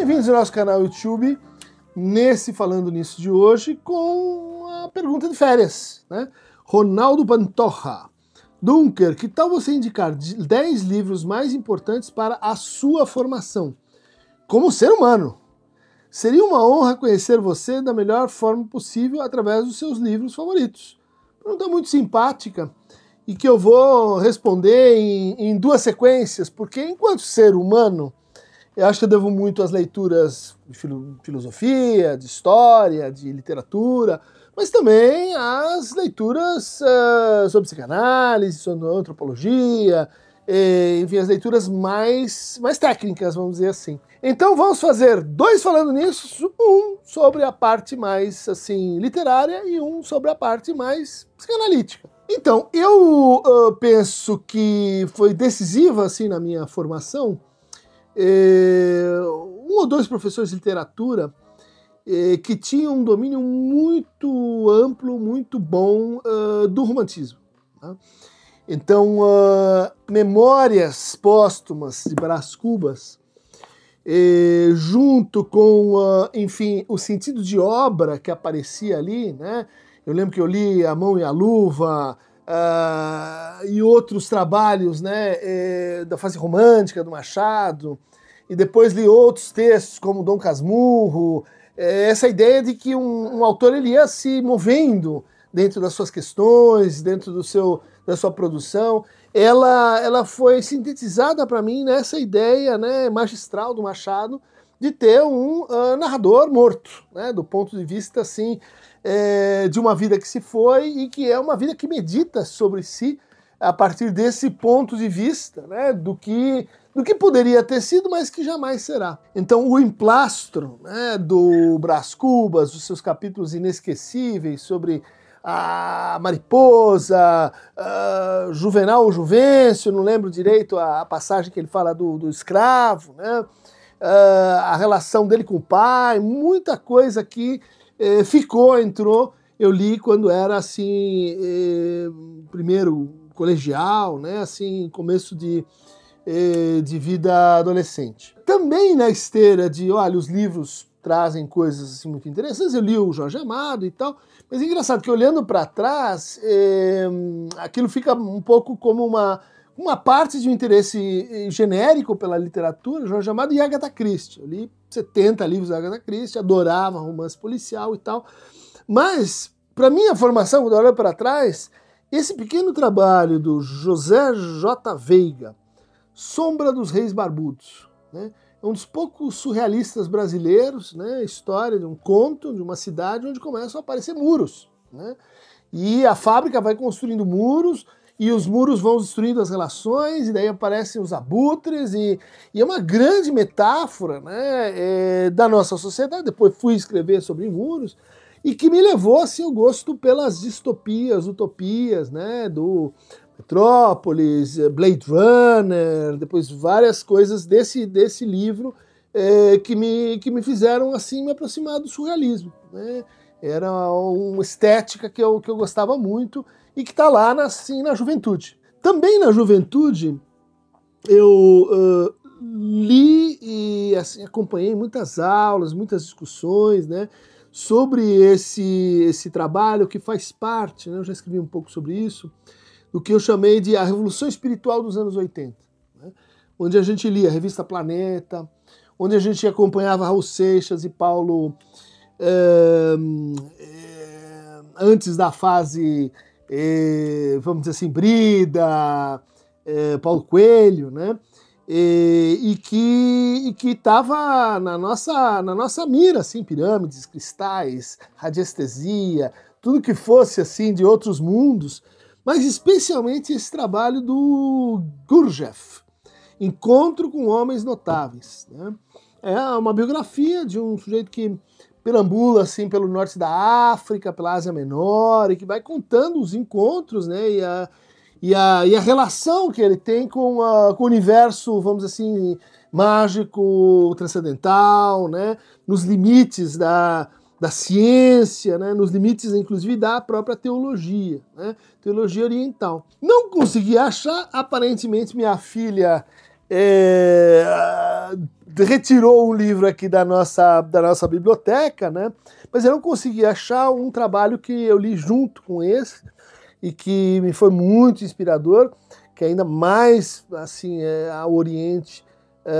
Bem-vindos ao nosso canal YouTube, nesse Falando Nisso de hoje, com a pergunta de férias, né? Ronaldo Pantoja. Dunker, que tal você indicar 10 livros mais importantes para a sua formação como ser humano? Seria uma honra conhecer você da melhor forma possível através dos seus livros favoritos. Pergunta muito simpática e que eu vou responder em duas sequências, porque enquanto ser humano, eu acho que eu devo muito às leituras de filosofia, de história, de literatura, mas também às leituras sobre psicanálise, sobre antropologia, enfim, as leituras mais técnicas, vamos dizer assim. Então vamos fazer 2 falando nisso, um sobre a parte mais assim literária e um sobre a parte mais psicanalítica. Então, eu penso que foi decisiva assim na minha formação um ou dois professores de literatura que tinham um domínio muito amplo, muito bom do romantismo. Tá? Então, Memórias Póstumas de Brás Cubas, junto com, enfim, o sentido de obra que aparecia ali, né? Eu lembro que eu li A Mão e a Luva, e outros trabalhos, né, da fase romântica do Machado, e depois li outros textos como Dom Casmurro, essa ideia de que um autor ele ia se movendo dentro das suas questões, dentro da sua produção, ela foi sintetizada para mim nessa ideia, né, magistral do Machado de ter um narrador morto, né, do ponto de vista assim, de uma vida que se foi e que é uma vida que medita sobre si a partir desse ponto de vista, né, do que poderia ter sido, mas que jamais será. Então o emplastro, né, do Brás Cubas, os seus capítulos inesquecíveis sobre a mariposa, Juvenal ou Juvencio, não lembro direito a passagem que ele fala do escravo, né, a relação dele com o pai, muita coisa que entrou, eu li quando era assim, primeiro colegial, né, assim, começo de vida adolescente. Também na esteira de, olha, os livros trazem coisas assim, muito interessantes, eu li o Jorge Amado e tal, mas é engraçado que olhando para trás, aquilo fica um pouco como uma parte de um interesse genérico pela literatura, Jorge Amado e Agatha Christie. Eu li 70 livros da Agatha Christie, adorava romance policial e tal, mas para minha formação, quando eu olho para trás, esse pequeno trabalho do José J. Veiga, Sombra dos Reis Barbudos, né? É um dos poucos surrealistas brasileiros, né? História de um conto de uma cidade onde começam a aparecer muros, né? E a fábrica vai construindo muros, e os muros vão destruindo as relações, e daí aparecem os abutres, e é uma grande metáfora, né, da nossa sociedade. Depois fui escrever sobre muros, e que me levou assim, ao gosto pelas distopias, utopias, né, do Metrópolis, Blade Runner, depois várias coisas desse livro que me fizeram assim, me aproximar do surrealismo, né? Era uma estética que eu gostava muito e que está lá assim, na juventude. Também na juventude eu li e assim, acompanhei muitas aulas, muitas discussões, né, sobre esse trabalho que faz parte, né, eu já escrevi um pouco sobre isso, do que eu chamei de a Revolução Espiritual dos anos 80, né, onde a gente lia a revista Planeta, onde a gente acompanhava Raul Seixas e Paulo, antes da fase, vamos dizer assim, Brida, Paulo Coelho, né, e que estava na nossa mira, assim, pirâmides, cristais, radiestesia, tudo que fosse assim de outros mundos, mas especialmente esse trabalho do Gurdjieff, Encontro com Homens Notáveis, né? É uma biografia de um sujeito que perambula assim pelo norte da África, pela Ásia Menor, e que vai contando os encontros, né, e a relação que ele tem com o universo, vamos dizer assim, mágico, transcendental, né, nos limites da ciência, né, nos limites, inclusive, da própria teologia, né, teologia oriental. Não consegui achar, aparentemente minha filha retirou um livro aqui da nossa biblioteca, né? Mas eu não consegui achar um trabalho que eu li junto com esse e que me foi muito inspirador, que é ainda mais assim ao Oriente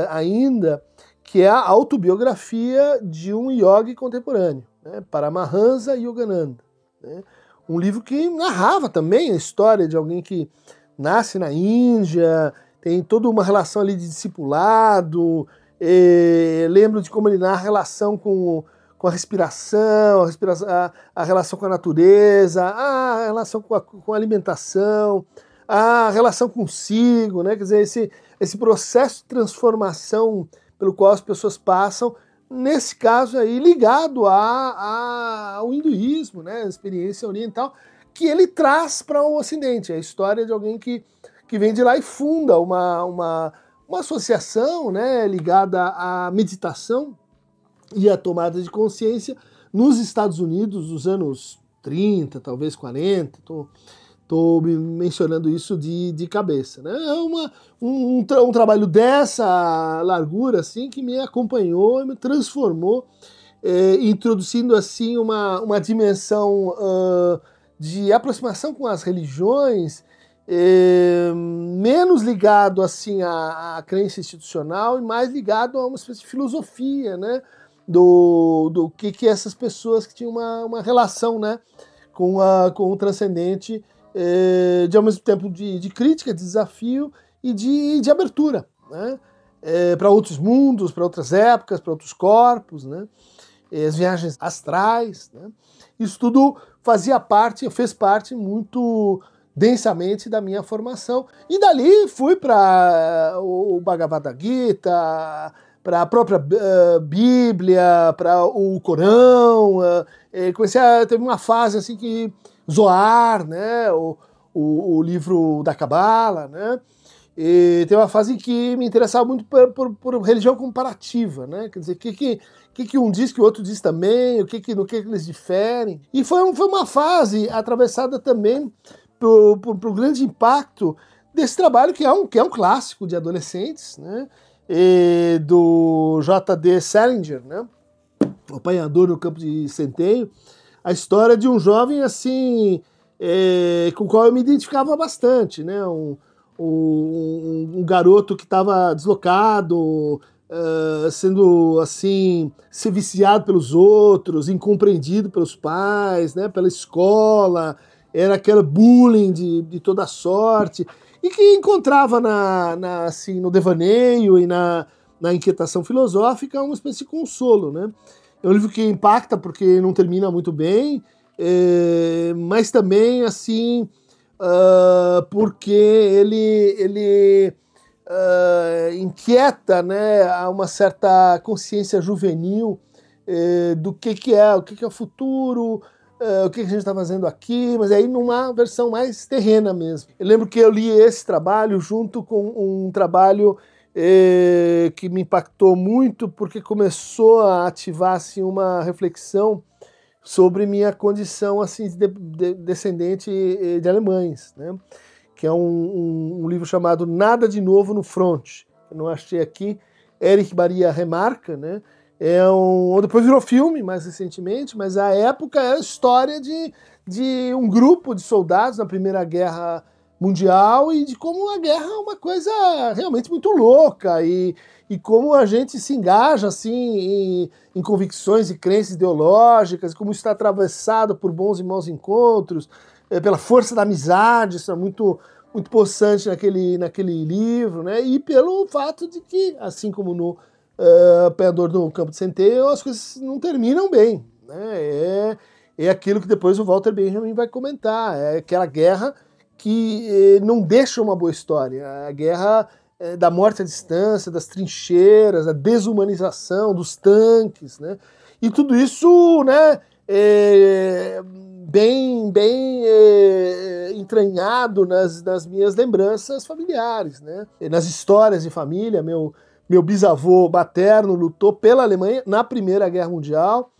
ainda, que é a autobiografia de um yogi contemporâneo, né? Paramahansa Yogananda, né? Um livro que narrava também a história de alguém que nasce na Índia, tem toda uma relação ali de discipulado. Lembro de como ele narra a relação com a respiração, a relação com a natureza, a relação com a alimentação, a relação consigo, né? Quer dizer, esse processo de transformação pelo qual as pessoas passam, nesse caso aí, ligado ao hinduísmo, né? A experiência oriental, que ele traz para o Ocidente. É a história de alguém que vem de lá e funda uma associação, né, ligada à meditação e à tomada de consciência nos Estados Unidos dos anos 30, talvez 40, estou mencionando isso de cabeça, né? É um trabalho dessa largura assim, que me acompanhou e me transformou, introduzindo assim uma dimensão de aproximação com as religiões, menos ligado assim à crença institucional e mais ligado a uma espécie de filosofia, né, do que essas pessoas que tinham uma relação, né, com o transcendente, de ao mesmo tempo de crítica, de desafio e de abertura, né, para outros mundos, para outras épocas, para outros corpos, né, as viagens astrais, né, isso tudo fez parte muito densamente da minha formação. E dali fui para o Bhagavad Gita, para a própria Bíblia, para o Corão. Teve uma fase assim que Zohar, né, o livro da Cabala, né, e teve uma fase em que me interessava muito por religião comparativa, né, quer dizer, o que um diz que o outro diz também, no que eles diferem. E foi uma fase atravessada também por grande impacto desse trabalho que é um clássico de adolescentes, né, do J.D. Salinger, né, o Apanhador no Campo de Centeio, a história de um jovem assim, com o qual eu me identificava bastante, né, um garoto que estava deslocado, sendo assim, ser viciado pelos outros, incompreendido pelos pais, né, pela escola, era aquele bullying de toda sorte, e que encontrava assim, no devaneio e na inquietação filosófica uma espécie de consolo, né? É um livro que impacta porque não termina muito bem, mas também assim, porque ele inquieta, né, a uma certa consciência juvenil do que é o futuro, o que a gente está fazendo aqui, mas aí numa versão mais terrena mesmo. Eu lembro que eu li esse trabalho junto com um trabalho que me impactou muito, porque começou a ativar assim, uma reflexão sobre minha condição assim, de descendente de alemães, né? Que é um livro chamado Nada de Novo no Front. Eu não achei aqui. Erich Maria Remarque, né? Depois virou filme, mais recentemente, mas a época é a história de um grupo de soldados na Primeira Guerra Mundial e de como a guerra é uma coisa realmente muito louca e como a gente se engaja assim em convicções e crenças ideológicas, como isso está atravessado por bons e maus encontros, pela força da amizade, isso é muito, muito possante naquele livro, né? E pelo fato de que, assim como no Apanhador no Campo de Centeio, as coisas não terminam bem, né? É aquilo que depois o Walter Benjamin vai comentar, é aquela guerra que não deixa uma boa história, a guerra da morte à distância, das trincheiras, da desumanização, dos tanques, né? E tudo isso, né, bem entranhado nas minhas lembranças familiares, né? Nas histórias de família. Meu bisavô materno lutou pela Alemanha na Primeira Guerra Mundial,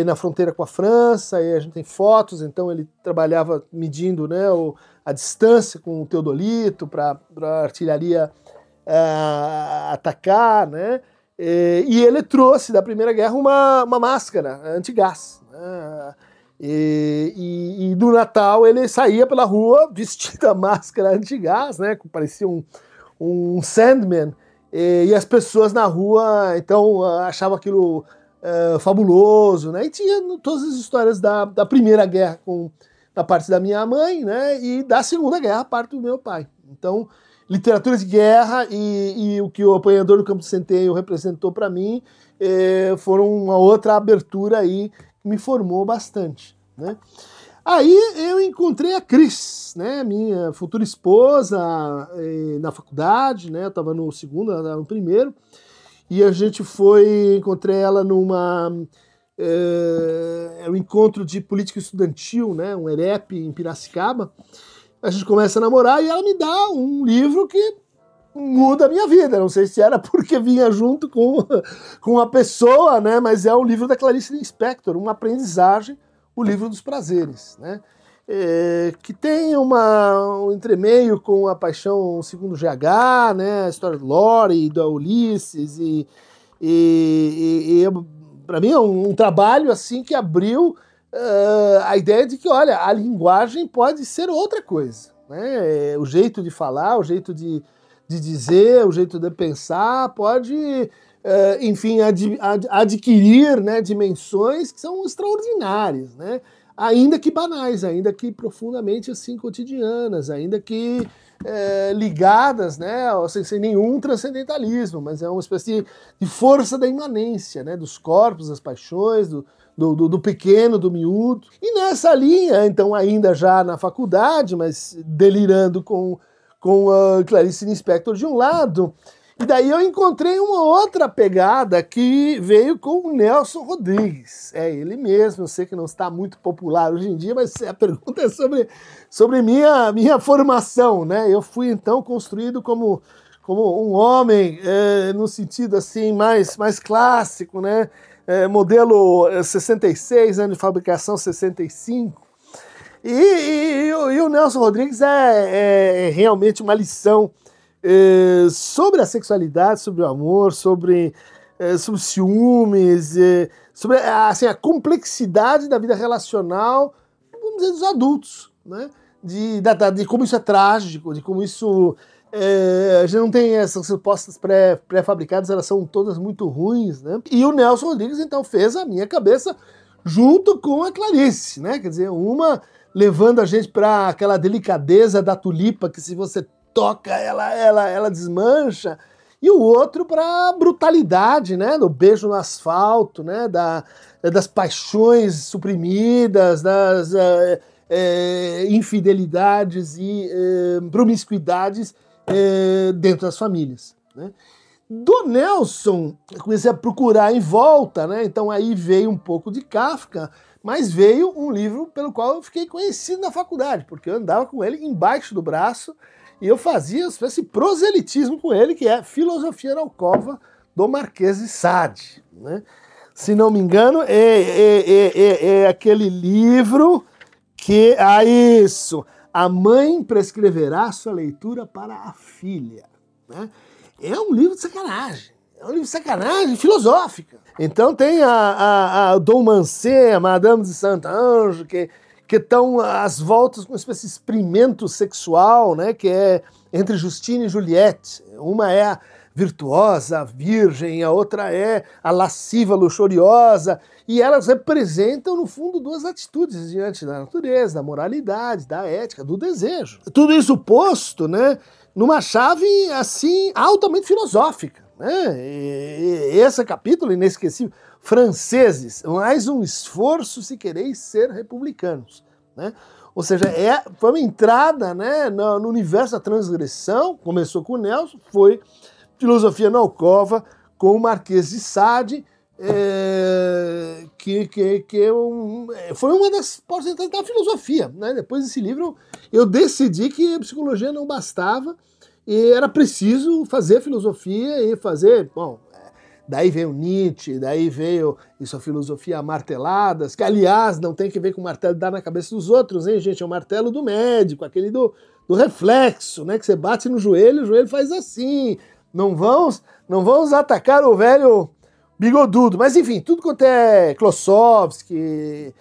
na fronteira com a França, e a gente tem fotos, então ele trabalhava medindo, né, a distância com o teodolito para a artilharia atacar, né? E ele trouxe da Primeira Guerra uma máscara antigás, né? E do Natal ele saía pela rua vestido a máscara antigás, né? Que parecia um Sandman, e as pessoas na rua então achavam aquilo fabuloso, né? E tinha todas as histórias da Primeira Guerra da parte da minha mãe, né? E da Segunda Guerra, a parte do meu pai. Então, literatura de guerra e o que o Apanhador do Campo de Centeio representou para mim foram uma outra abertura aí que me formou bastante, né? Aí eu encontrei a Cris, né, minha futura esposa, na faculdade, né? Eu estava no segundo, ela estava no primeiro, e a gente encontrei ela um encontro de política estudantil, né, um EREP em Piracicaba. A gente começa a namorar e ela me dá um livro que muda a minha vida. Não sei se era porque vinha junto com a pessoa, né, mas é um livro da Clarice Lispector, Uma Aprendizagem, o Livro dos Prazeres, né, que tem um entremeio com a Paixão segundo GH, né, a história do Lore, do Ulisses, para mim é um trabalho assim que abriu a ideia de que, olha, a linguagem pode ser outra coisa, né? O jeito de falar, o jeito de dizer, o jeito de pensar pode, enfim, adquirir, né, dimensões que são extraordinárias, né? Ainda que banais, ainda que profundamente assim cotidianas, ainda que ligadas, né, sem nenhum transcendentalismo, mas é uma espécie de força da imanência, né, dos corpos, das paixões, do pequeno, do miúdo. E nessa linha, então, ainda já na faculdade, mas delirando com a Clarice Lispector de um lado, e daí eu encontrei uma outra pegada que veio com o Nelson Rodrigues. É ele mesmo, eu sei que não está muito popular hoje em dia, mas a pergunta é sobre minha formação, né? Eu fui então construído como um homem, no sentido assim mais clássico, né? Modelo 66, ano de fabricação 65. E o Nelson Rodrigues é realmente uma lição sobre a sexualidade, sobre o amor, sobre ciúmes, sobre assim, a complexidade da vida relacional, vamos dizer, dos adultos, né? De como isso é trágico, de como isso... a gente não tem essas respostas pré-fabricadas, elas são todas muito ruins, né? E o Nelson Rodrigues, então, fez a minha cabeça junto com a Clarice, né? Quer dizer, uma levando a gente para aquela delicadeza da tulipa, que se você toca, ela desmancha, e o outro para a brutalidade, né, do beijo no asfalto, né, das paixões suprimidas, das infidelidades e promiscuidades dentro das famílias, né. Do Nelson, eu comecei a procurar em volta, né, então aí veio um pouco de Kafka, mas veio um livro pelo qual eu fiquei conhecido na faculdade, porque eu andava com ele embaixo do braço, e eu fazia esse proselitismo com ele, que é Filosofia na Alcova, do Marquês de Sade, né? Se não me engano, é aquele livro que... isso! A mãe prescreverá sua leitura para a filha, né? É um livro de sacanagem. É um livro de sacanagem filosófica. Então tem a Dom Mancé, a Madame de Saint-Ange, que estão às voltas com uma espécie de experimento sexual, né, que é entre Justine e Juliette. Uma é a virtuosa, a virgem, a outra é a lasciva, luxuriosa, e elas representam, no fundo, duas atitudes diante da natureza, da moralidade, da ética, do desejo. Tudo isso posto, né, numa chave, assim, altamente filosófica, né? E esse capítulo inesquecível, franceses, mais um esforço se quereis ser republicanos, né? Ou seja, foi uma entrada, né, no universo da transgressão, começou com o Nelson, foi Filosofia na Alcova, com o Marquês de Sade, foi uma das portas da filosofia, né? Depois desse livro eu decidi que a psicologia não bastava e era preciso fazer filosofia e fazer, bom, daí veio Nietzsche, daí veio isso, a filosofia marteladas, que aliás não tem que ver com o martelo dar na cabeça dos outros, hein, gente? É o martelo do médico, aquele do reflexo, né? Que você bate no joelho, o joelho faz assim. não vamos atacar o velho bigodudo. Mas enfim, tudo quanto é Klossowski,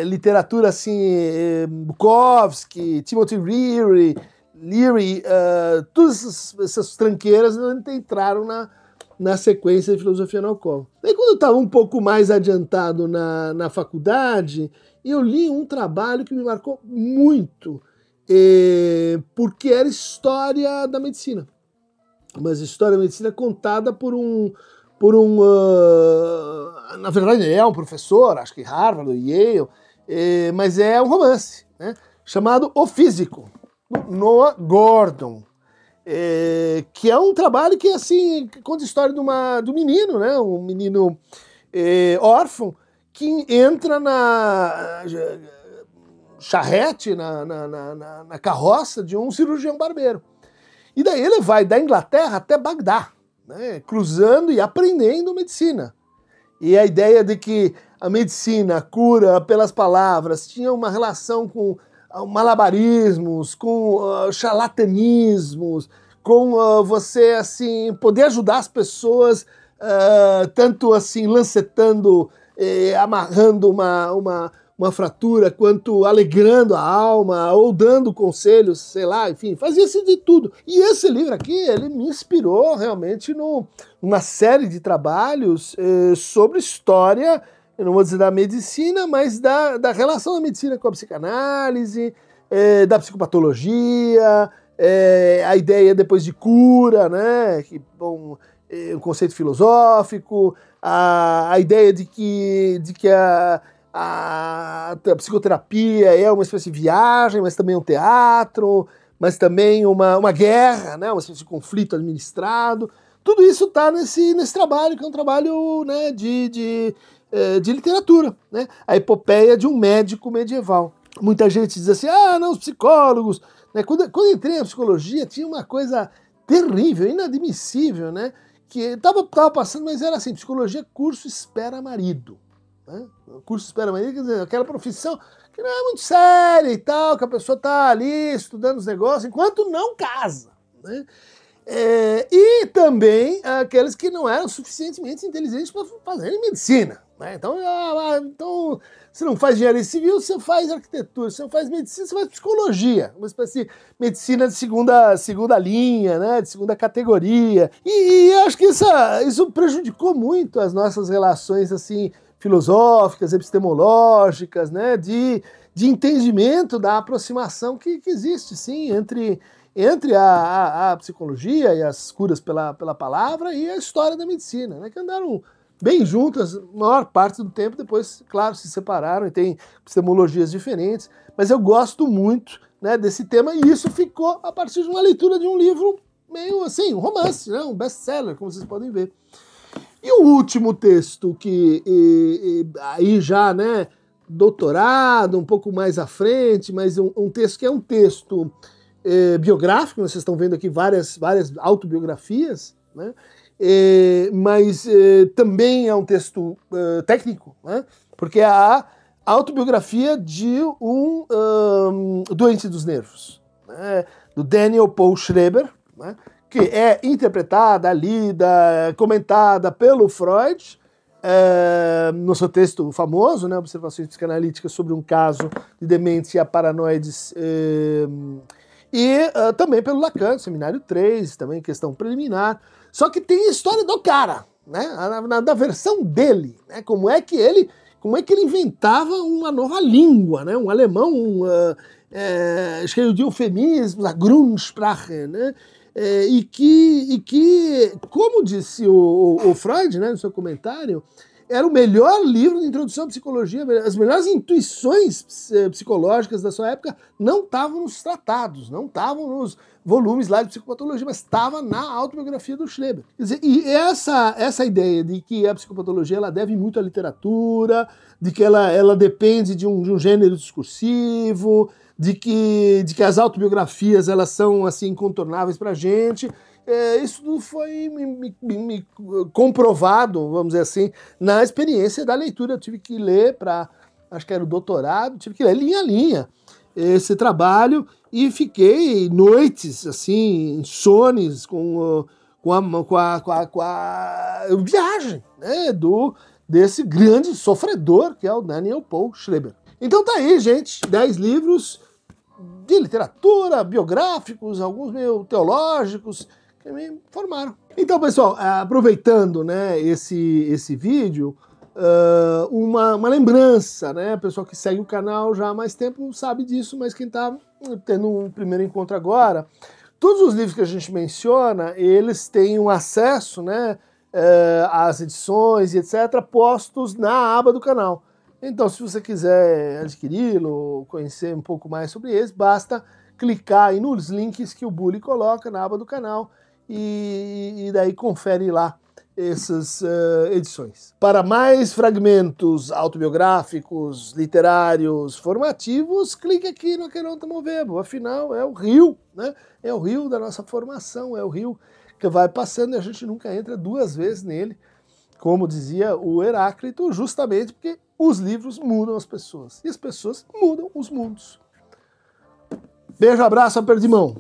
literatura assim, Bukowski, Timothy Leary, todas essas tranqueiras entraram na sequência de filosofia na Alcoba. Daí quando eu estava um pouco mais adiantado na faculdade, eu li um trabalho que me marcou muito, porque era história da medicina. Mas história da medicina contada por um na verdade ele é um professor, acho que Harvard ou Yale, mas é um romance, né, chamado O Físico, do Noah Gordon, que é um trabalho que assim conta a história de um menino, né, um menino órfão que entra na charrete, na carroça de um cirurgião barbeiro. E daí ele vai da Inglaterra até Bagdá, né, cruzando e aprendendo medicina. E a ideia de que a medicina, a cura pelas palavras, tinha uma relação com malabarismos, com charlatanismos, com você assim poder ajudar as pessoas, tanto assim lancetando, amarrando uma fratura, quanto alegrando a alma, ou dando conselhos, sei lá, enfim, fazia-se de tudo. E esse livro aqui, ele me inspirou realmente numa série de trabalhos sobre história, eu não vou dizer da medicina, mas da relação da medicina com a psicanálise, da psicopatologia, a ideia depois de cura, né, um conceito filosófico, a ideia de que a psicoterapia é uma espécie de viagem, mas também um teatro, mas também uma guerra, né, uma espécie de conflito administrado. Tudo isso está nesse trabalho, que é um trabalho, né, de literatura, né, a epopeia de um médico medieval. Muita gente diz assim, não, os psicólogos, né, quando eu entrei na psicologia tinha uma coisa terrível, inadmissível, né, que estava passando, mas era assim, psicologia, curso espera marido. Né? O curso espera marido, quer dizer, aquela profissão que não é muito séria e tal, que a pessoa está ali estudando os negócios, enquanto não casa. Né? E também aqueles que não eram suficientemente inteligentes para fazerem medicina. Né? Então, você não faz engenharia civil, você faz arquitetura, você não faz medicina, você faz psicologia, uma espécie de medicina de segunda linha, né? De segunda categoria. E acho que isso prejudicou muito as nossas relações assim, filosóficas, epistemológicas, né, de entendimento da aproximação que existe, sim, entre a psicologia e as curas pela palavra e a história da medicina, né, que andaram bem juntas a maior parte do tempo, depois, claro, se separaram e tem epistemologias diferentes, mas eu gosto muito, né, desse tema, e isso ficou a partir de uma leitura de um livro meio assim, um romance, né, um best-seller, como vocês podem ver. E o último texto, que aí já, né, doutorado, um pouco mais à frente, mas um texto que é um texto biográfico, vocês estão vendo aqui várias autobiografias, né, mas também é um texto técnico, né, porque é a autobiografia de um doente dos nervos, né, do Daniel Paul Schreber, né, que é interpretada, lida, comentada pelo Freud, no seu texto famoso, né, Observações Psicanalíticas sobre um caso de demência paranoides, e também pelo Lacan, Seminário 3, também questão preliminar. Só que tem a história do cara, né, da versão dele, né, como é que ele inventava uma nova língua, né, um alemão cheio de eufemismos, a Grundsprache, né, e que, como disse o Freud, né, no seu comentário, era o melhor livro de introdução à psicologia, as melhores intuições psicológicas da sua época não estavam nos tratados, não estavam nos volumes lá de psicopatologia, mas estava na autobiografia do Schreber. Quer dizer, e essa ideia de que a psicopatologia ela deve muito à literatura, de que ela depende de um gênero discursivo, de que as autobiografias elas são assim incontornáveis para a gente, isso tudo foi me comprovado, vamos dizer assim, na experiência da leitura. Eu tive que ler acho que era o doutorado, tive que ler linha a linha esse trabalho e fiquei noites assim, insones, com a viagem, né, desse grande sofredor que é o Daniel Paul Schreiber. Então tá aí, gente, 10 livros de literatura, biográficos, alguns meio teológicos, que me formaram. Então, pessoal, aproveitando, né, esse vídeo, uma lembrança, né? A pessoa que segue o canal já há mais tempo sabe disso, mas quem está tendo um primeiro encontro agora, todos os livros que a gente menciona, eles têm um acesso, né, às edições e etc., postos na aba do canal. Então, se você quiser adquiri-lo, conhecer um pouco mais sobre eles, basta clicar aí nos links que o Bully coloca na aba do canal e daí confere lá essas edições. Para mais fragmentos autobiográficos, literários, formativos, clique aqui no Aqueronta Movebo. Afinal, é o rio, né? É o rio da nossa formação, é o rio que vai passando e a gente nunca entra duas vezes nele, como dizia o Heráclito, justamente porque os livros mudam as pessoas e as pessoas mudam os mundos. Beijo, abraço, aperto de mão.